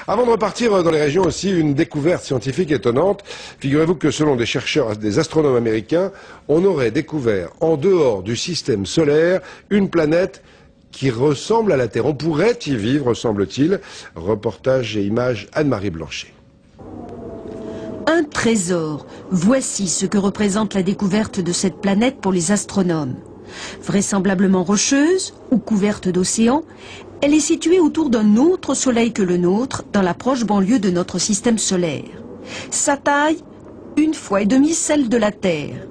Avant de repartir dans les régions aussi, une découverte scientifique étonnante. Figurez-vous que selon des chercheurs, des astronomes américains, on aurait découvert en dehors du système solaire une planète qui ressemble à la Terre. On pourrait y vivre, semble-t-il. Reportage et images Anne-Marie Blanchet. Un trésor. Voici ce que représente la découverte de cette planète pour les astronomes. Vraisemblablement rocheuse ou couverte d'océans, elle est située autour d'un autre soleil que le nôtre, dans la proche banlieue de notre système solaire. Sa taille, 1,5 fois celle de la Terre.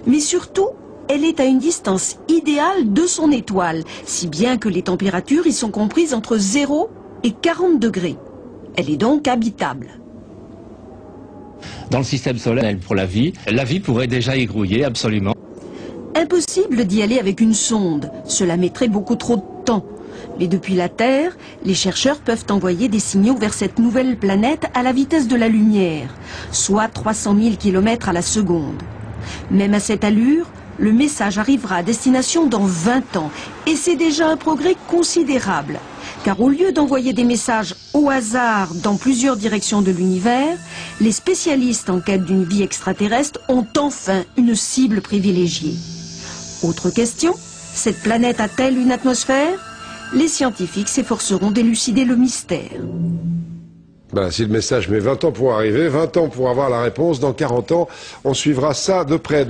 Mais surtout, elle est à une distance idéale de son étoile, si bien que les températures y sont comprises entre 0 et 40 degrés. Elle est donc habitable. Dans le système solaire, pour la vie pourrait déjà y grouiller, absolument. Impossible d'y aller avec une sonde, cela mettrait beaucoup trop de temps. Mais depuis la Terre, les chercheurs peuvent envoyer des signaux vers cette nouvelle planète à la vitesse de la lumière, soit 300 000 km à la seconde. Même à cette allure, le message arrivera à destination dans 20 ans, et c'est déjà un progrès considérable. Car au lieu d'envoyer des messages au hasard dans plusieurs directions de l'univers, les spécialistes en quête d'une vie extraterrestre ont enfin une cible privilégiée. Autre question, cette planète a-t-elle une atmosphère? Les scientifiques s'efforceront d'élucider le mystère. Si le message met 20 ans pour arriver, 20 ans pour avoir la réponse, dans 40 ans, on suivra ça de près.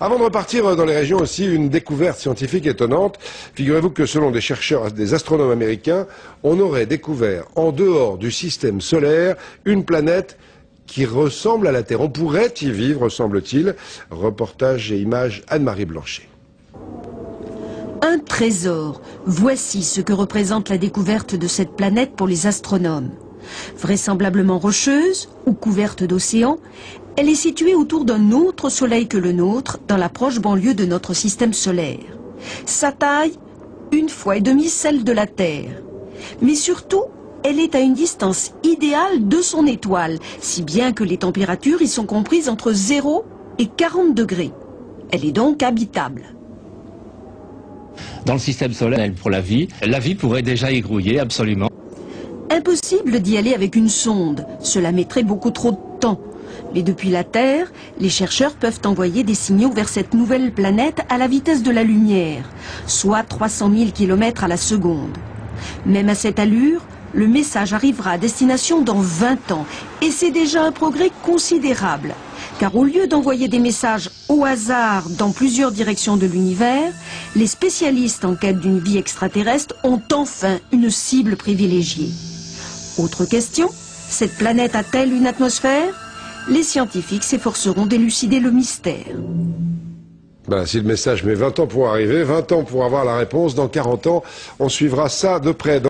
Avant de repartir dans les régions aussi, une découverte scientifique étonnante. Figurez-vous que selon des chercheurs, des astronomes américains, on aurait découvert en dehors du système solaire une planète qui ressemble à la Terre. On pourrait y vivre, semble-t-il. Reportage et images Anne-Marie Blanchet. Un trésor. Voici ce que représente la découverte de cette planète pour les astronomes. Vraisemblablement rocheuse ou couverte d'océans, elle est située autour d'un autre soleil que le nôtre, dans la proche banlieue de notre système solaire. Sa taille, 1,5 fois celle de la Terre. Mais surtout, elle est à une distance idéale de son étoile, si bien que les températures y sont comprises entre 0 et 40 degrés. Elle est donc habitable. Dans le système solaire, pour la vie pourrait déjà y grouiller, absolument. Impossible d'y aller avec une sonde, cela mettrait beaucoup trop de temps. Mais depuis la Terre, les chercheurs peuvent envoyer des signaux vers cette nouvelle planète à la vitesse de la lumière, soit 300 000 km à la seconde. Même à cette allure, le message arrivera à destination dans 20 ans, et c'est déjà un progrès considérable. Car au lieu d'envoyer des messages au hasard dans plusieurs directions de l'univers, les spécialistes en quête d'une vie extraterrestre ont enfin une cible privilégiée. Autre question, cette planète a-t-elle une atmosphère? Les scientifiques s'efforceront d'élucider le mystère. Si le message met 20 ans pour arriver, 20 ans pour avoir la réponse, dans 40 ans, on suivra ça de près.